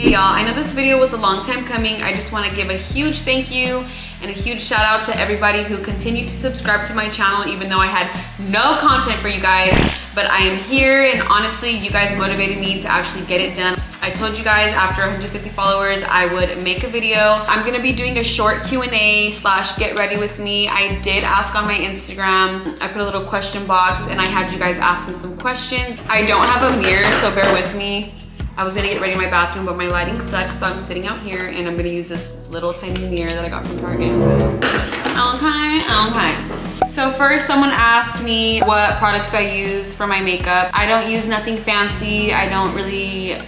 Hey y'all, I know this video was a long time coming. I just want to give a huge thank you and a huge shout out to everybody who continued to subscribe to my channel even though I had no content for you guys. But I am here and honestly, you guys motivated me to actually get it done. I told you guys after 150 followers, I would make a video. I'm gonna be doing a short Q&A / get ready with me. I did ask on my Instagram. I put a little question box and I had you guys ask me some questions. I don't have a mirror, so bear with me. I was gonna get ready in my bathroom, but my lighting sucks, so I'm sitting out here and I'm gonna use this little tiny mirror that I got from Target. Okay. So first, someone asked me what products do I use for my makeup. I don't use nothing fancy. I don't really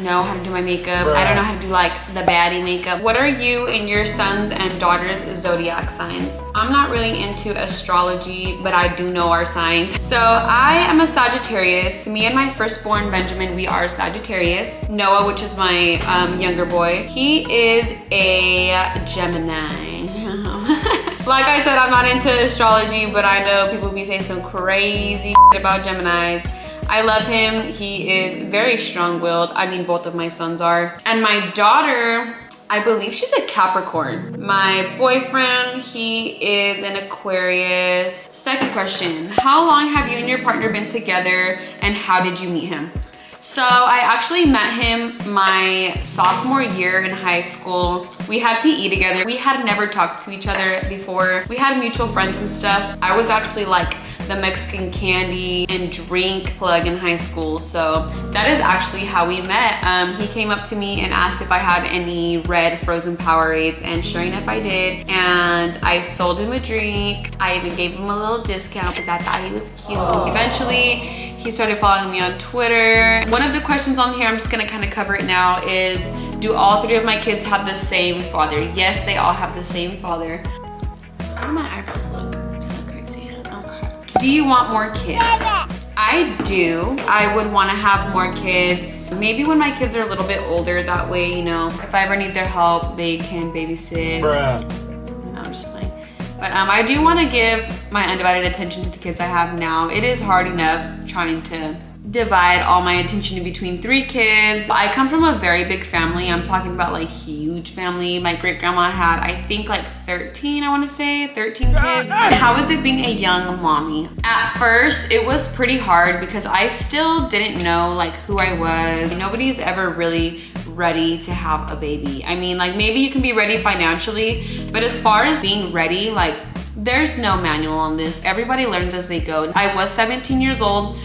know how to do my makeup. I don't know how to do like the baddie makeup. What are you and your sons and daughters' zodiac signs? I'm not really into astrology, but I do know our signs. So I am a Sagittarius. Me and my firstborn Benjamin, we are Sagittarius. Noah, which is my younger boy, he is a Gemini. Like I said, I'm not into astrology, but I know people be saying some crazy shit about Geminis. I love him. He is very strong-willed. I mean, both of my sons are. And my daughter, I believe she's a Capricorn. My boyfriend, he is an Aquarius. Second question, how long have you and your partner been together and how did you meet him? So I actually met him my sophomore year in high school. We had PE together. We had never talked to each other before. We had mutual friends and stuff. I was actually like the Mexican candy and drink plug in high school. So that is actually how we met. He came up to me and asked if I had any red frozen Powerades, and sure enough I did. And I sold him a drink. I even gave him a little discount because I thought he was cute. Eventually, he started following me on Twitter. One of the questions on here, I'm just gonna kind of cover it now, is do all three of my kids have the same father? Yes, they all have the same father. How do my eyebrows look? Do you want more kids? I do. I would want to have more kids. Maybe when my kids are a little bit older, that way, you know, if I ever need their help, they can babysit. No, I'm just playing. But I do want to give my undivided attention to the kids I have now. It is hard enough trying to divide all my attention in between 3 kids. I come from a very big family. I'm talking about like huge family. My great grandma had, I think like 13, I want to say 13 kids. How is it being a young mommy? At first, it was pretty hard because I still didn't know like who I was. Nobody's ever really ready to have a baby. I mean, like maybe you can be ready financially, but as far as being ready, like there's no manual on this. Everybody learns as they go. I was 17 years old.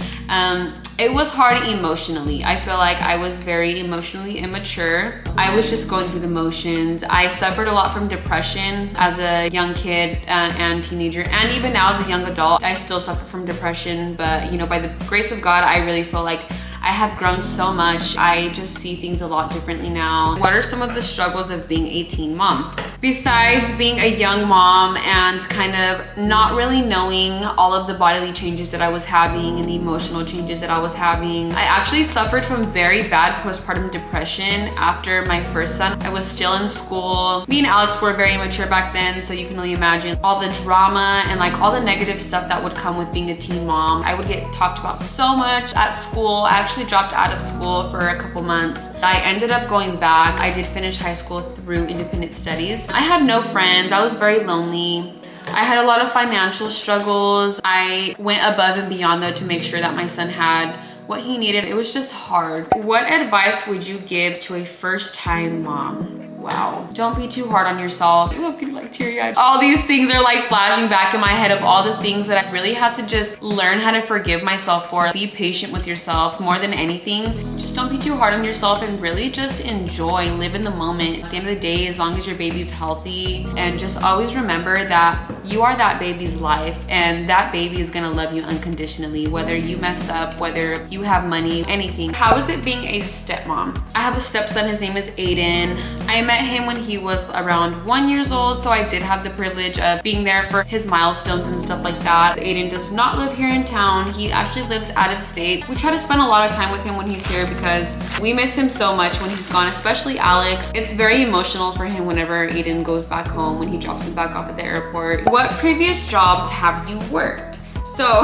It was hard emotionally. I feel like I was very emotionally immature. I was just going through the motions. I suffered a lot from depression as a young kid and teenager, and even now as a young adult, I still suffer from depression. But you know, by the grace of God, I really feel like I have grown so much. I just see things a lot differently now. What are some of the struggles of being a teen mom? Besides being a young mom and kind of not really knowing all of the bodily changes that I was having and the emotional changes that I was having, I actually suffered from very bad postpartum depression after my first son. I was still in school. Me and Alex were very immature back then, so you can only imagine all the drama and like all the negative stuff that would come with being a teen mom. I would get talked about so much at school. I actually dropped out of school for a couple months. I ended up going back. I did finish high school through independent studies. I had no friends. I was very lonely. I had a lot of financial struggles. I went above and beyond though to make sure that my son had what he needed. It was just hard. What advice would you give to a first-time mom? Wow. Don't be too hard on yourself. Ooh, I'm getting like teary-eyed. All these things are like flashing back in my head of all the things that I really had to just learn how to forgive myself for. Be patient with yourself more than anything. Just don't be too hard on yourself and really just enjoy, live in the moment. At the end of the day, as long as your baby's healthy, and just always remember that you are that baby's life and that baby is gonna love you unconditionally, whether you mess up, whether you have money, anything. How is it being a stepmom? I have a stepson, his name is Aiden. I met him when he was around 1 year old, so I did have the privilege of being there for his milestones and stuff like that. Aiden does not live here in town. He actually lives out of state. We try to spend a lot of time with him when he's here because we miss him so much when he's gone, especially Alex. It's very emotional for him whenever Aiden goes back home, when he drops him back off at the airport. What previous jobs have you worked? So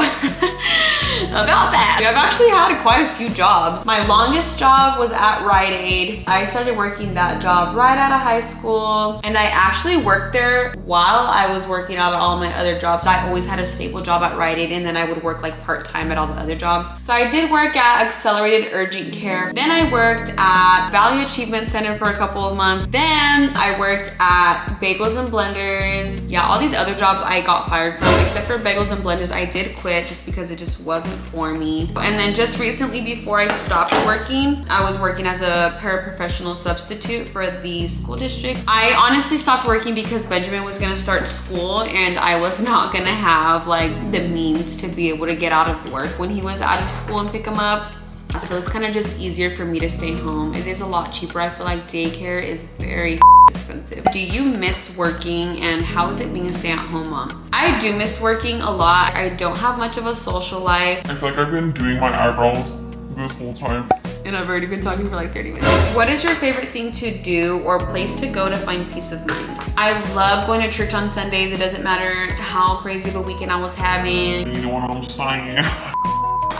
about that, I've actually had quite a few jobs. My longest job was at Rite Aid. I started working that job right out of high school, and I actually worked there while I was working out at all my other jobs. I always had a stable job at Rite Aid, and then I would work like part-time at all the other jobs. So I did work at Accelerated Urgent Care. Then I worked at Valley Achievement Center for a couple of months. Then I worked at Bagels and Blenders. Yeah, all these other jobs I got fired from, except for Bagels and Blenders. I did quit just because it just wasn't for me. And then just recently, before I stopped working, I was working as a paraprofessional substitute for the school district. I honestly stopped working because Benjamin was gonna start school, and I was not gonna have like the means to be able to get out of work when he was out of school and pick him up. So it's kind of just easier for me to stay home. It is a lot cheaper. I feel like daycare is very expensive. Do you miss working, and how is it being a stay-at-home mom? I do miss working a lot. I don't have much of a social life. I feel like I've been doing my eyebrows this whole time. And I've already been talking for like 30 minutes. What is your favorite thing to do or place to go to find peace of mind? I love going to church on Sundays. It doesn't matter how crazy of a weekend I was having. You know what I'm saying?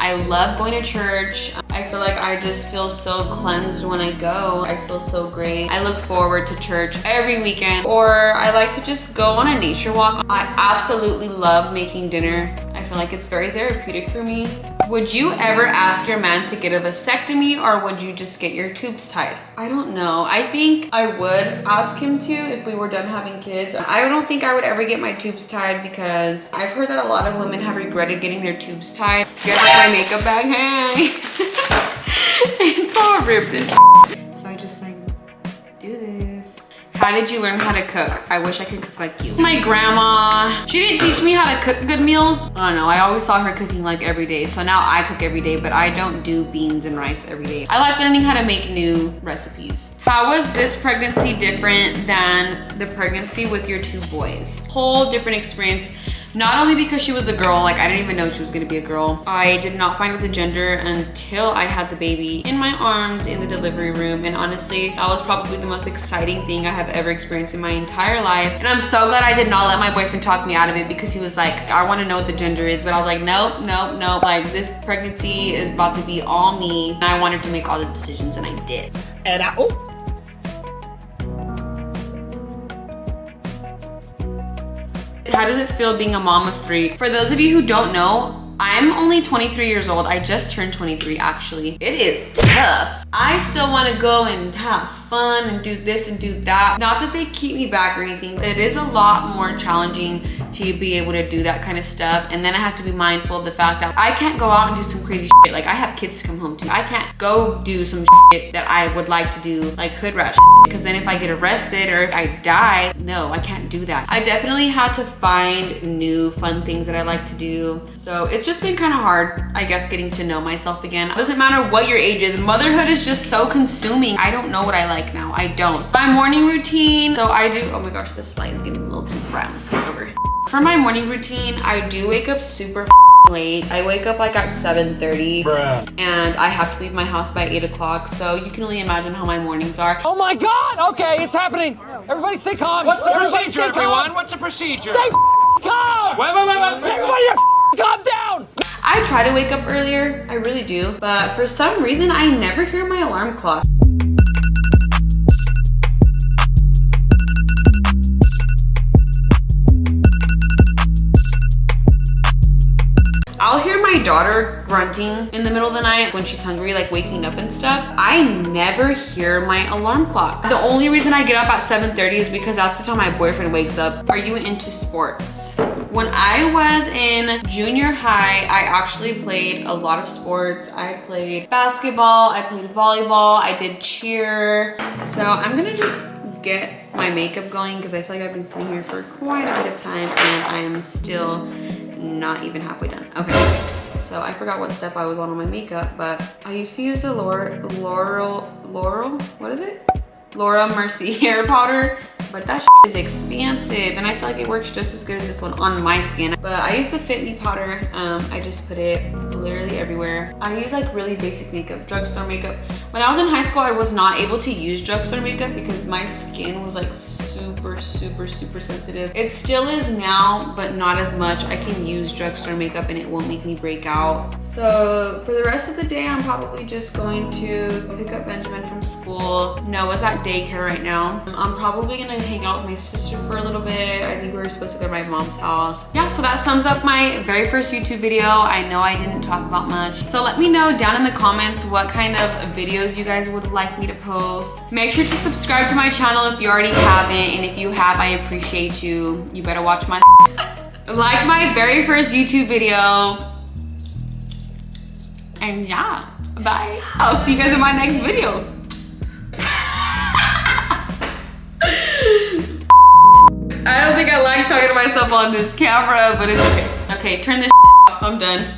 I love going to church. I feel like I just feel so cleansed when I go. I feel so great. I look forward to church every weekend. Or I like to just go on a nature walk. I absolutely love making dinner. I feel like it's very therapeutic for me. Would you ever ask your man to get a vasectomy, or would you just get your tubes tied? I don't know. I think I would ask him to if we were done having kids. I don't think I would ever get my tubes tied because I've heard that a lot of women have regretted getting their tubes tied. You guys like my makeup bag? Hey! It's all ripped and shit. So I just like do this. How did you learn how to cook? I wish I could cook like you. My grandma, she didn't teach me how to cook good meals. I don't know, I always saw her cooking like every day. So now I cook every day, but I don't do beans and rice every day. I like learning how to make new recipes. How was this pregnancy different than the pregnancy with your two boys? Whole different experience. Not only because she was a girl, like I didn't even know she was gonna be a girl. I did not find out the gender until I had the baby in my arms in the delivery room. And honestly, that was probably the most exciting thing I have ever experienced in my entire life. And I'm so glad I did not let my boyfriend talk me out of it, because he was like, I wanna know what the gender is. But I was like, nope, nope, nope. Like this pregnancy is about to be all me. And I wanted to make all the decisions, and I did. And How does it feel being a mom of 3? For those of you who don't know, I'm only 23 years old. I just turned 23 actually. It is tough. I still want to go and have fun and do this and do that. Not that they keep me back or anything. It is a lot more challenging to be able to do that kind of stuff. And then I have to be mindful of the fact that I can't go out and do some crazy shit. Like I have kids to come home to. I can't go do some shit that I would like to do, like hood rat shit. Because then if I get arrested or if I die, no, I can't do that. I definitely had to find new fun things that I like to do. So it's just been kind of hard, I guess, getting to know myself again. It doesn't matter what your age is. Motherhood is just so consuming. I don't know what I like now. I don't. So my morning routine, so I do, oh my gosh, this light is getting a little too bright. Let's go over. For my morning routine, I do wake up super late. I wake up like at 7:30 and I have to leave my house by 8 o'clock. So you can only imagine how my mornings are. Oh my God! Okay, it's happening. Everybody stay calm. What's the procedure, everyone? What's the procedure? Stay calm! Wait. Everybody calm down! I try to wake up earlier, I really do, but for some reason I never hear my alarm clock. I'll hear my daughter grunting in the middle of the night when she's hungry, like waking up and stuff. I never hear my alarm clock. The only reason I get up at 7:30 is because that's the time my boyfriend wakes up. Are you into sports? When I was in junior high, I actually played a lot of sports. I played basketball, I played volleyball, I did cheer. So I'm gonna just get my makeup going because I feel like I've been sitting here for quite a bit of time and I am still not even halfway done. Okay, so I forgot what step I was on my makeup, but I used to use the L'Oreal, what is it? Laura Mercier hair powder, but that is expensive and I feel like it works just as good as this one on my skin. But I use the Fit Me powder. I just put it literally everywhere. I use like really basic makeup, drugstore makeup. When I was in high school, I was not able to use drugstore makeup because my skin was like super sensitive. It still is now, but not as much. I can use drugstore makeup and it won't make me break out. So for the rest of the day, I'm probably just going to pick up Benjamin from school. Noah's at daycare right now. I'm probably gonna hang out with my sister for a little bit. I think we were supposed to go to my mom's house. Yeah, so that sums up my very first YouTube video. I know I didn't talk about much. So let me know down in the comments what kind of videos you guys would like me to post. Make sure to subscribe to my channel if you already haven't, and if you have, I appreciate you. You better watch my like my very first YouTube video. And yeah, bye. I'll see you guys in my next video. I don't think I like talking to myself on this camera, but it's okay. Okay, turn this off. I'm done.